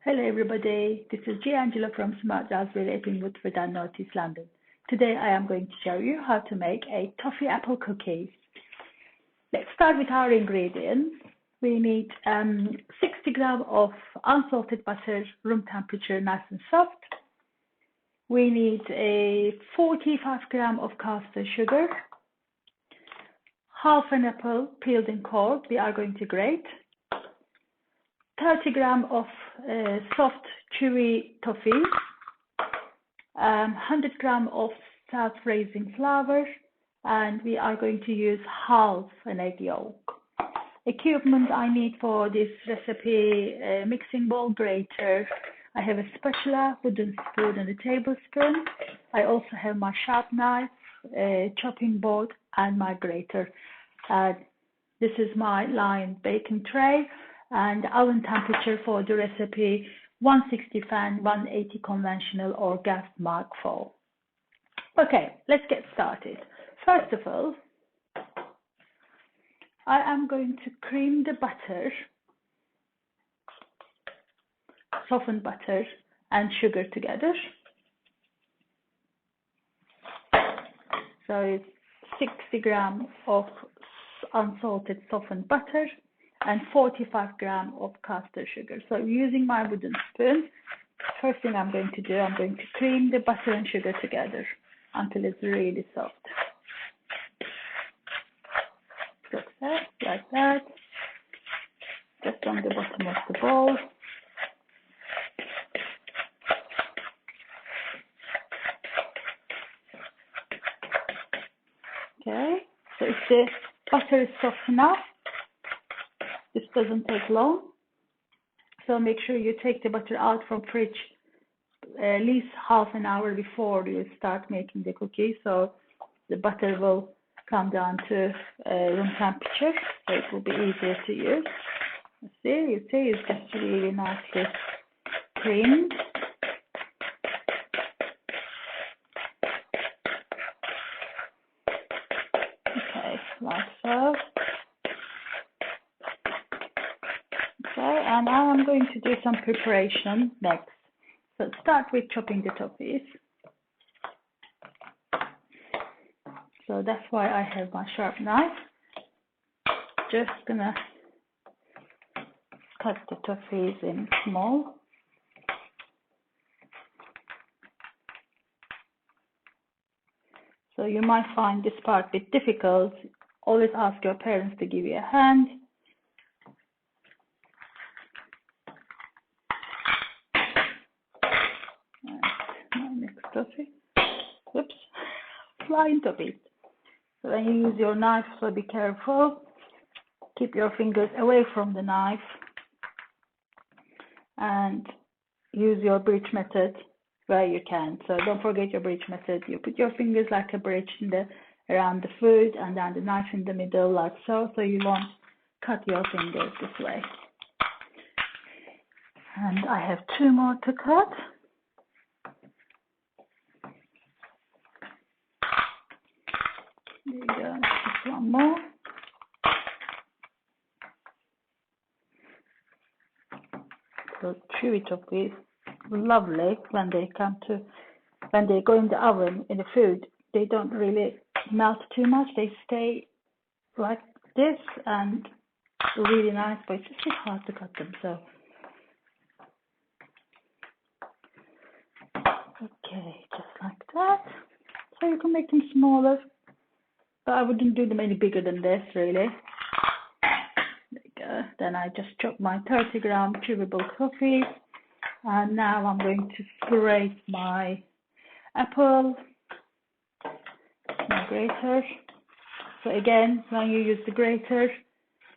Hello everybody, this is G. Angela from Smart Raspberry Apple Woodford and North East London. Today I am going to show you how to make a toffee apple cookies. Let's start with our ingredients. We need 60 grams of unsalted butter, room temperature, nice and soft. We need a 45 grams of caster sugar, half an apple peeled and cored, we are going to grate, 30 grams of soft chewy toffees, 100 grams of self-raising flour, and we are going to use half an egg yolk. Equipment I need for this recipe: mixing bowl, grater. I have a spatula, wooden spoon, and a tablespoon. I also have my sharp knife, chopping board, and my grater. This is my lined baking tray. And the oven temperature for the recipe: 160 fan, 180 conventional, or gas mark 4. Okay, let's get started. First of all, I am going to cream the butter, softened butter and sugar together. So it's 60 grams of unsalted softened butter and 45 grams of caster sugar. So using my wooden spoon, first thing I'm going to do, I'm going to cream the butter and sugar together until it's really soft. Like that, just on the bottom of the bowl. Okay, so if the butter is soft enough, this doesn't take long. So make sure you take the butter out from fridge at least half an hour before you start making the cookie, so the butter will come down to room temperature, so it will be easier to use. You see it's just really nicely creamed. Okay, like so. Okay, and now I'm going to do some preparation next. So start with chopping the toffees. So that's why I have my sharp knife. Just gonna cut the toffees in small. So you might find this part a bit difficult. Always ask your parents to give you a hand. My next toffee. Oops, flying toffee. So when you use your knife, so be careful. Keep your fingers away from the knife and use your bridge method where you can. So don't forget your bridge method. You put your fingers like a bridge around the food, and then the knife in the middle, like so. So you won't cut your fingers this way. And I have 2 more to cut. There you go, just 1 more. So chewy toffees, lovely when they go in the oven, in the food. They don't really melt too much. They stay like this and really nice, but it's just a bit hard to cut them. So okay, just like that. So you can make them smaller, but I wouldn't do them any bigger than this, really. There you go. Then I just chop my 30 gram chewable toffee, and now I'm going to grate my apple, my grater. So again, when you use the grater,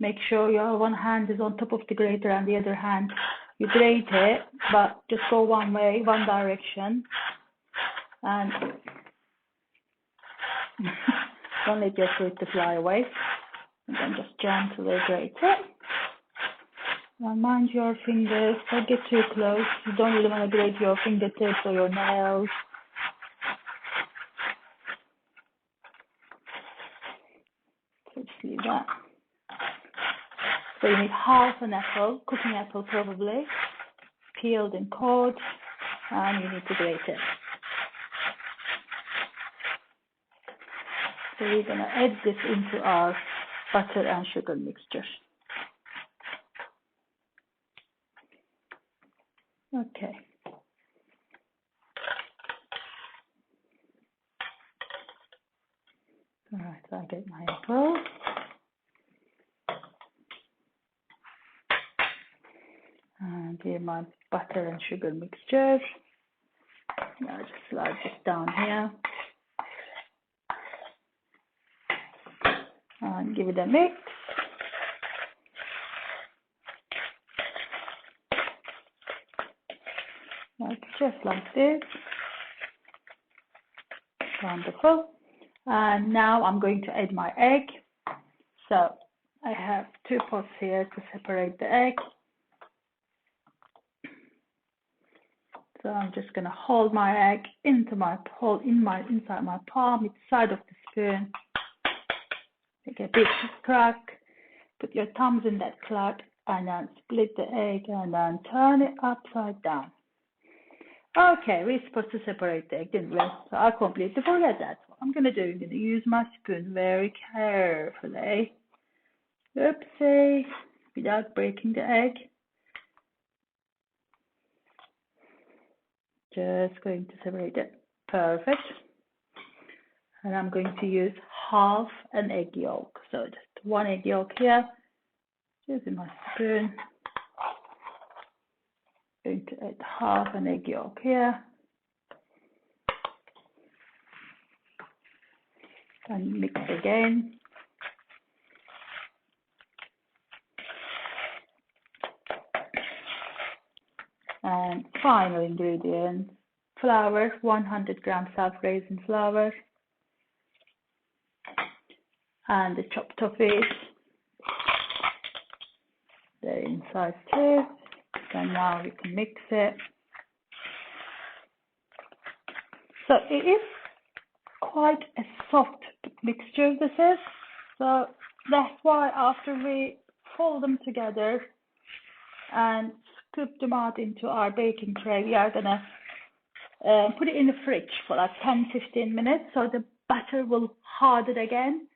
make sure your one hand is on top of the grater and the other hand you grate it, but just go one way, one direction, and don't let your fruit to fly away. And then just gently grate it. Now mind your fingers, don't get too close. You don't really want to grate your fingertips or your nails. So just leave that. So you need half an apple, cooking apple probably, peeled and cold, and you need to grate it. So we're going to add this into our butter and sugar mixture. Okay. All right, so I get my apple. And here my butter and sugar mixture. I'll just slide this down here. And give it a mix. Like just like this. Wonderful. And now I'm going to add my egg. So I have 2 pots here to separate the egg. So I'm just going to hold my egg into my inside my palm, with the side of the spoon. Make a big crack. Put your thumbs in that crack and then split the egg and then turn it upside down. Okay, we're supposed to separate the egg, didn't we? So I completely forgot that. What I'm going to do, I'm going to use my spoon very carefully. Oopsie, without breaking the egg. Just going to separate it. Perfect. And I'm going to use half an egg yolk. So just 1 egg yolk here. Using my spoon. Going to add half an egg yolk here. And mix again. And final ingredient, flour, 100 grams self-raising flour. And the chopped toffees. They're inside too. And now we can mix it. So it is quite a soft mixture, this is. So that's why after we fold them together and scoop them out into our baking tray, we are gonna put it in the fridge for like 10-15 minutes so the butter will harden again.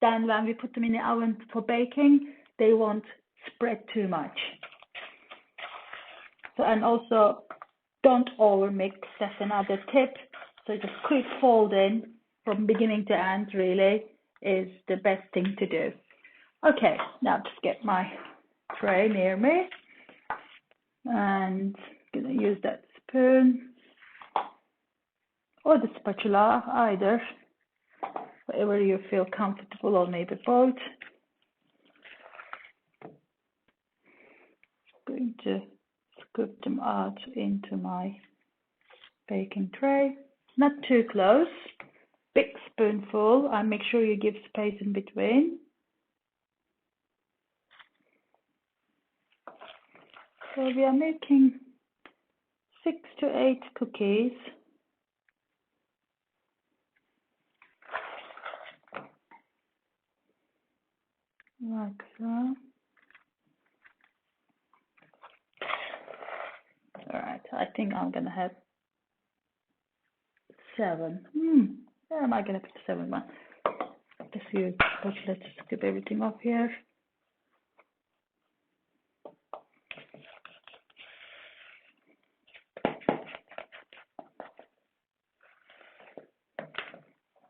Then when we put them in the oven for baking, they won't spread too much. So, and also don't over mix, that's another tip. So just quick folding from beginning to end really is the best thing to do. Okay, now just get my tray near me and I'm gonna use that spoon or the spatula, either, whatever you feel comfortable, or maybe both. Going to scoop them out into my baking tray. Not too close. Big spoonful, and make sure you give space in between. So we are making 6 to 8 cookies. Like so. Alright, I think I'm gonna have 7. Where am I gonna put the 7 one? Let's use, let's scoop everything off here.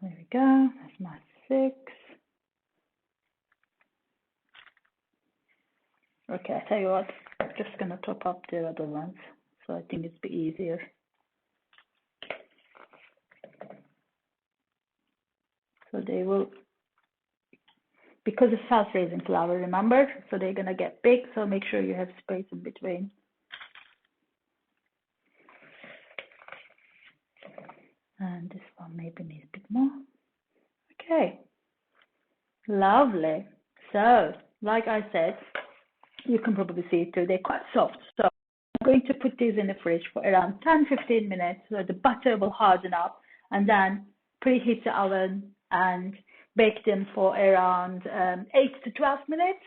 There we go, that's my 6. Okay, I tell you what, I'm just gonna top up the other ones, so I think it's a bit easier. So they will, because it's self-raising flour, remember? So they're gonna get big, so make sure you have space in between. And this one maybe needs a bit more. Okay, lovely. So, like I said, you can probably see it too, they're quite soft. So I'm going to put these in the fridge for around 10-15 minutes so the butter will harden up, and then preheat the oven and bake them for around 8 to 12 minutes.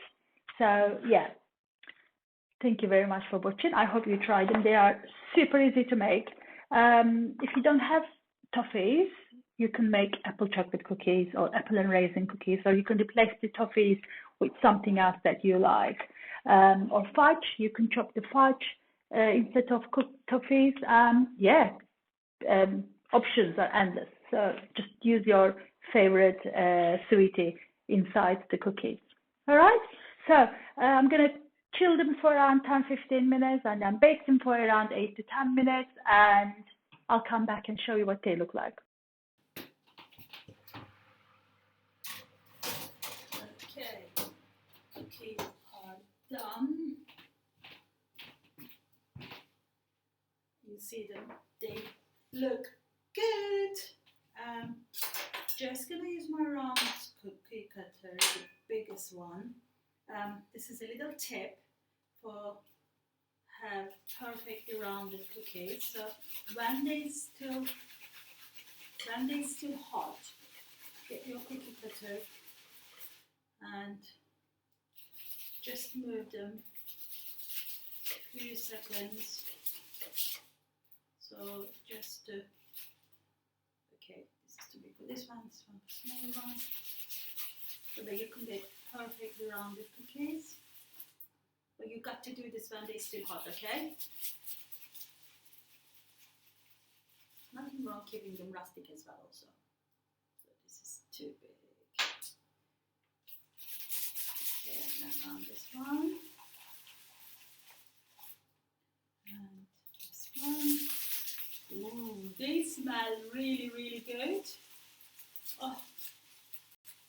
So yeah, Thank you very much for watching. I hope you try them. They are super easy to make. If you don't have toffees, you can make apple chocolate cookies or apple and raisin cookies, or you can replace the toffees with something else that you like. Or fudge, you can chop the fudge instead of cooked toffees. Yeah, options are endless. So just use your favorite sweetie inside the cookies. All right. So I'm gonna chill them for around 10-15 minutes and then bake them for around 8 to 10 minutes, and I'll come back and show you what they look like. Okay, cookies are done. You see them, they look good. Just gonna use my round cookie cutter, the biggest one. This is a little tip for have perfectly rounded cookies. So when they still hot, get your cookie cutter and just move them a few seconds. So just okay, this is too big for this one for smaller one. So that you can get perfectly rounded cookies. But you got to do this when they're still hot, okay? Nothing wrong keeping them rustic as well also. So this is too big. Okay, and then on this one. And this one. Ooh, they smell really, really good. Oh,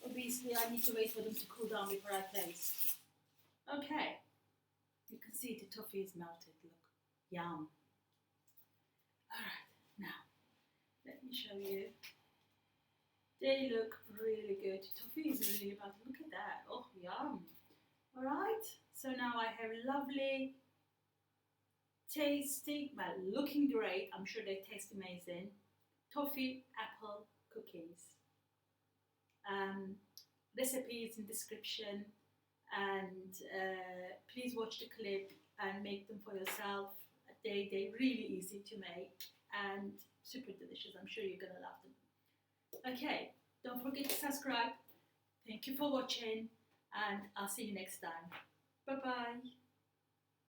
obviously I need to wait for them to cool down before I place. Okay, you can see the toffee is melted, look, yum. Alright, now, let me show you. They look really good. Toffee is really about, look at that, oh yum. Alright, so now I have lovely, tasty, well looking great, I'm sure they taste amazing, toffee apple cookies. Recipes in description, and please watch the clip and make them for yourself. They're really easy to make and super delicious. I'm sure you're gonna love them. Okay, don't forget to subscribe. Thank you for watching, and I'll see you next time. Bye bye.